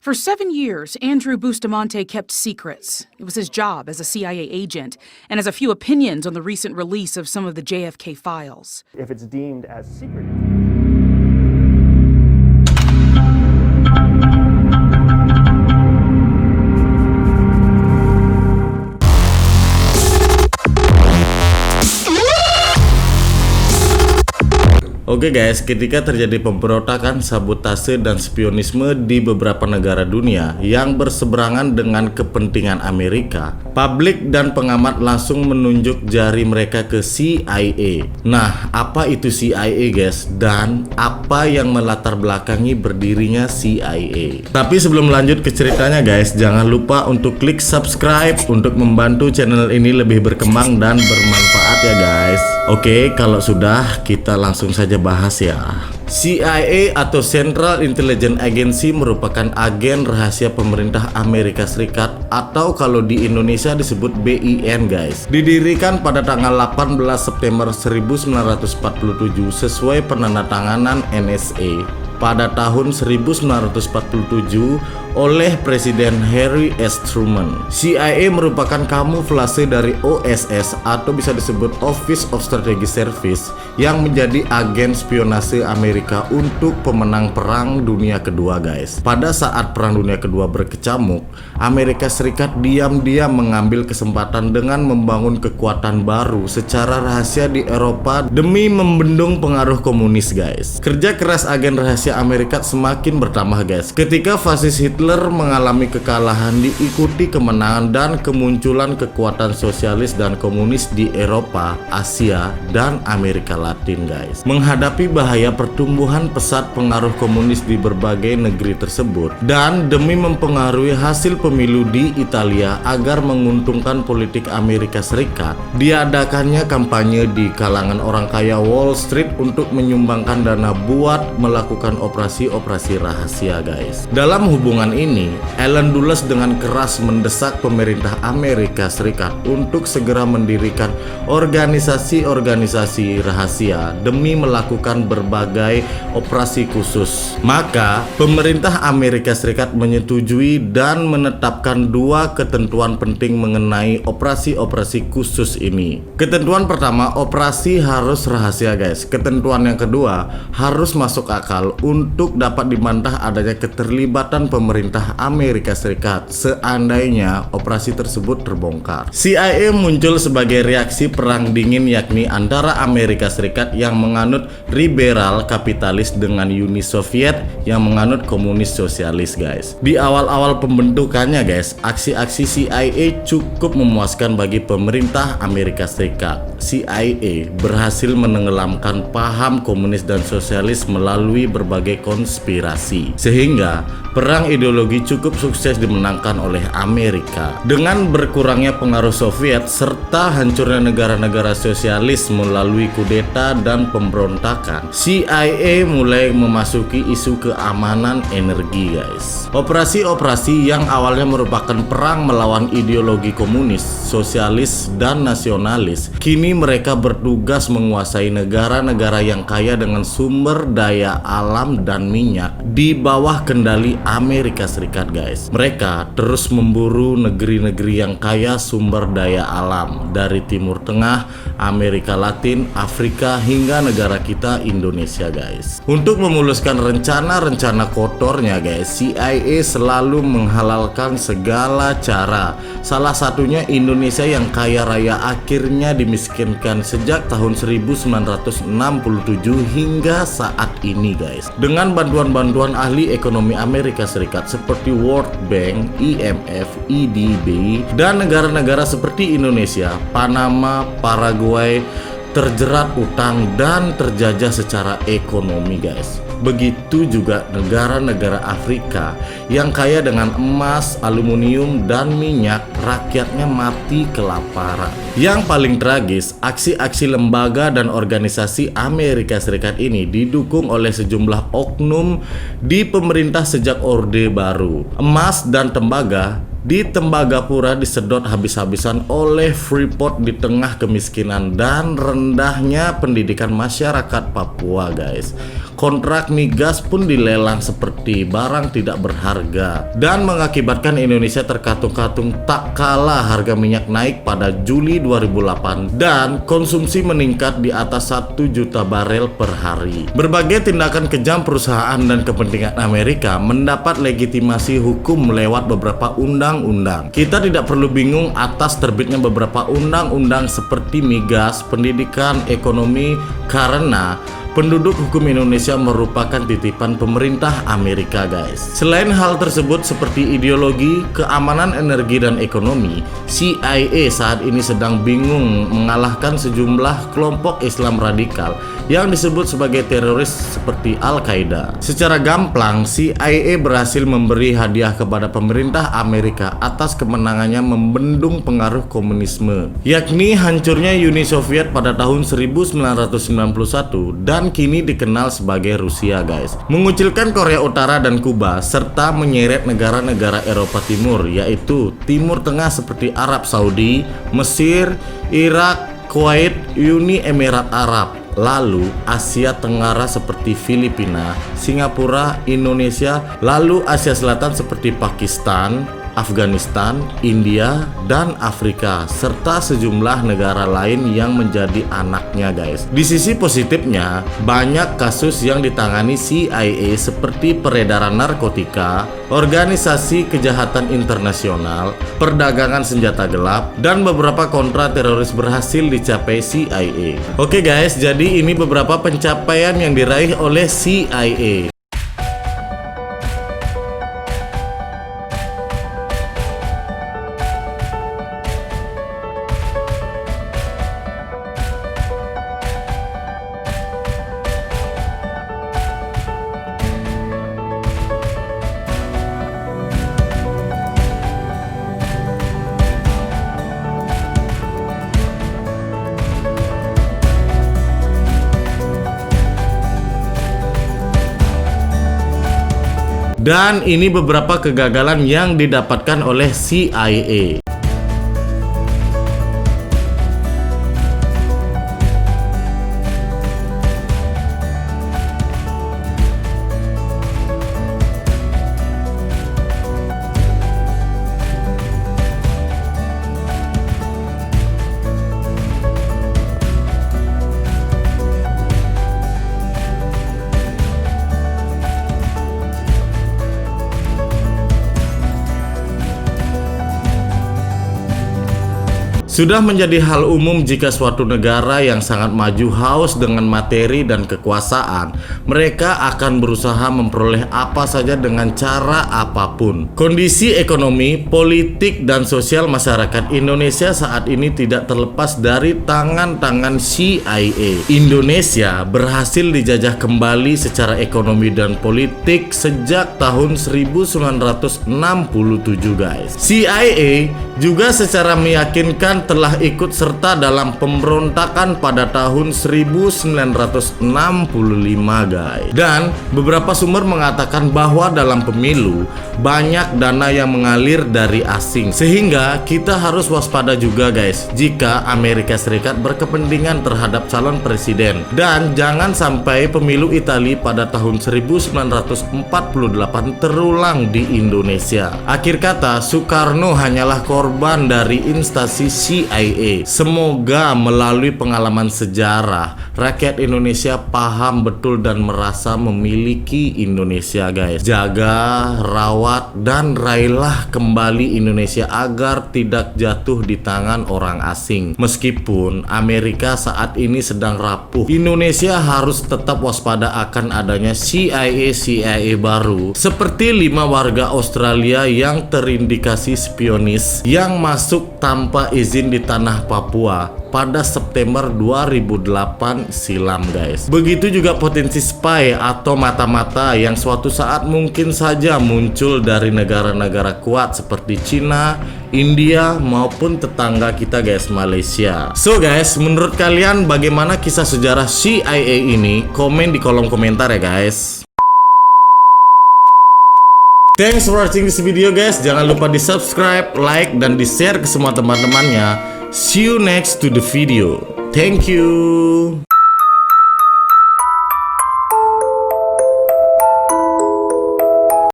For 7 years, Andrew Bustamante kept secrets. It was his job as a CIA agent, and has a few opinions on the recent release of some of the JFK files. If it's deemed as secret. Oke guys, ketika terjadi pemberontakan, sabotase, dan spionisme di beberapa negara dunia yang berseberangan dengan kepentingan Amerika, publik dan pengamat langsung menunjuk jari mereka ke CIA. Nah, apa itu CIA guys? Dan apa yang melatar belakangi berdirinya CIA? Tapi sebelum lanjut ke ceritanya guys, jangan lupa untuk klik subscribe untuk membantu channel ini lebih berkembang dan bermanfaat ya guys. Oke, kalau sudah, kita langsung saja bahas ya. CIA atau Central Intelligence Agency merupakan agen rahasia pemerintah Amerika Serikat atau kalau di Indonesia disebut BIN guys. Didirikan pada tanggal 18 September 1947 sesuai penandatanganan NSA pada tahun 1947 oleh Presiden Harry S. Truman. CIA merupakan kamuflase dari OSS atau bisa disebut Office of Strategic Service yang menjadi agen spionase Amerika untuk pemenang Perang Dunia Kedua guys. Pada saat Perang Dunia Kedua berkecamuk, Amerika Serikat diam-diam mengambil kesempatan dengan membangun kekuatan baru secara rahasia di Eropa demi membendung pengaruh komunis guys. Kerja keras agen rahasia Amerika semakin bertambah guys. Ketika fasis Hitler mengalami kekalahan, diikuti kemenangan dan kemunculan kekuatan sosialis dan komunis di Eropa, Asia, dan Amerika Latin guys. Menghadapi bahaya pertumbuhan pesat pengaruh komunis di berbagai negeri tersebut dan demi mempengaruhi hasil pemilu di Italia agar menguntungkan politik Amerika Serikat, diadakannya kampanye di kalangan orang kaya Wall Street untuk menyumbangkan dana buat melakukan operasi rahasia guys. Dalam hubungan ini, Allen Dulles dengan keras mendesak pemerintah Amerika Serikat untuk segera mendirikan organisasi-organisasi rahasia demi melakukan berbagai operasi khusus. Maka, pemerintah Amerika Serikat menyetujui dan menetapkan dua ketentuan penting mengenai operasi-operasi khusus ini. Ketentuan pertama, operasi harus rahasia guys. Ketentuan yang kedua, harus masuk akal untuk dapat dibantah adanya keterlibatan pemerintah Amerika Serikat seandainya operasi tersebut terbongkar. CIA muncul sebagai reaksi perang dingin yakni antara Amerika Serikat yang menganut liberal kapitalis dengan Uni Soviet yang menganut komunis sosialis guys. Di awal-awal pembentukannya guys, aksi-aksi CIA cukup memuaskan bagi pemerintah Amerika Serikat. CIA berhasil menenggelamkan paham komunis dan sosialis melalui berbagai konspirasi, sehingga perang ideologi cukup sukses dimenangkan oleh Amerika. Dengan berkurangnya pengaruh Soviet serta hancurnya negara-negara sosialis melalui kudeta dan pemberontakan, CIA mulai memasuki isu keamanan energi guys. Operasi-operasi yang awalnya merupakan perang melawan ideologi komunis, sosialis, dan nasionalis, kini mereka bertugas menguasai negara-negara yang kaya dengan sumber daya alam dan minyak di bawah kendali Amerika Serikat guys. Mereka terus memburu negeri-negeri yang kaya sumber daya alam dari Timur Tengah, Amerika Latin, Afrika, hingga negara kita Indonesia guys. Untuk memuluskan rencana-rencana kotornya guys, CIA selalu menghalalkan segala cara. Salah satunya Indonesia yang kaya raya akhirnya dimiskinkan sejak tahun 1967 hingga saat ini guys. Dengan bantuan-bantuan ahli ekonomi Amerika Serikat seperti World Bank, IMF, EDB, dan negara-negara seperti Indonesia, Panama, Paraguay terjerat utang dan terjajah secara ekonomi guys. Begitu juga negara-negara Afrika yang kaya dengan emas, aluminium, dan minyak, rakyatnya mati kelaparan. Yang paling tragis, aksi-aksi lembaga dan organisasi Amerika Serikat ini didukung oleh sejumlah oknum di pemerintah sejak Orde Baru. Emas dan tembaga di Tembagapura disedot habis-habisan oleh Freeport di tengah kemiskinan dan rendahnya pendidikan masyarakat Papua, guys. Kontrak migas pun dilelang seperti barang tidak berharga dan mengakibatkan Indonesia terkatung-katung tak kalah harga minyak naik pada Juli 2008 dan konsumsi meningkat di atas 1 juta barel per hari. Berbagai tindakan kejam perusahaan dan kepentingan Amerika mendapat legitimasi hukum lewat beberapa undang-undang. Kita tidak perlu bingung atas terbitnya beberapa undang-undang seperti migas, pendidikan, ekonomi, karena penduduk hukum Indonesia merupakan titipan pemerintah Amerika, guys. Selain hal tersebut seperti ideologi, keamanan energi dan ekonomi, CIA saat ini sedang bingung mengalahkan sejumlah kelompok Islam radikal yang disebut sebagai teroris seperti Al-Qaeda. Secara gamblang, CIA berhasil memberi hadiah kepada pemerintah Amerika atas kemenangannya membendung pengaruh komunisme, yakni hancurnya Uni Soviet pada tahun 1991 dan kini dikenal sebagai Rusia, guys. Mengucilkan Korea Utara dan Kuba serta menyeret negara-negara Eropa Timur yaitu Timur Tengah seperti Arab Saudi, Mesir, Irak, Kuwait, Uni Emirat Arab. Lalu Asia Tenggara seperti Filipina, Singapura, Indonesia, lalu Asia Selatan seperti Pakistan, Afghanistan, India, dan Afrika, serta sejumlah negara lain yang menjadi anaknya, guys. Di sisi positifnya, banyak kasus yang ditangani CIA seperti peredaran narkotika, organisasi kejahatan internasional, perdagangan senjata gelap, dan beberapa kontra teroris berhasil dicapai CIA. Oke guys, jadi ini beberapa pencapaian yang diraih oleh CIA. Dan ini beberapa kegagalan yang didapatkan oleh CIA. Sudah menjadi hal umum jika suatu negara yang sangat maju haus dengan materi dan kekuasaan, mereka akan berusaha memperoleh apa saja dengan cara apapun. Kondisi ekonomi, politik, dan sosial masyarakat Indonesia saat ini tidak terlepas dari tangan-tangan CIA. Indonesia berhasil dijajah kembali secara ekonomi dan politik sejak tahun 1967, guys. CIA juga secara meyakinkan telah ikut serta dalam pemberontakan pada tahun 1965, guys. Dan beberapa sumber mengatakan bahwa dalam pemilu banyak dana yang mengalir dari asing, sehingga kita harus waspada juga, guys, jika Amerika Serikat berkepentingan terhadap calon presiden. Dan jangan sampai pemilu Italia pada tahun 1948 terulang di Indonesia. Akhir kata, Soekarno hanyalah korban dari instansi CIA. Semoga melalui pengalaman sejarah, rakyat Indonesia paham betul dan merasa memiliki Indonesia, guys. Jaga, rawat, dan raihlah kembali Indonesia agar tidak jatuh di tangan orang asing. Meskipun Amerika saat ini sedang rapuh, Indonesia harus tetap waspada akan adanya CIA baru, seperti 5 warga Australia yang terindikasi spionis yang masuk tanpa izin di tanah Papua pada September 2008 silam, guys. Begitu juga potensi spy atau mata-mata yang suatu saat mungkin saja muncul dari negara-negara kuat seperti Cina, India, maupun tetangga kita, guys, Malaysia. So guys, menurut kalian bagaimana kisah sejarah CIA ini? Komen di kolom komentar ya, guys. Thanks for watching this video guys. Jangan lupa di subscribe, like, dan di share ke semua teman-temannya. See you next to the video. Thank you.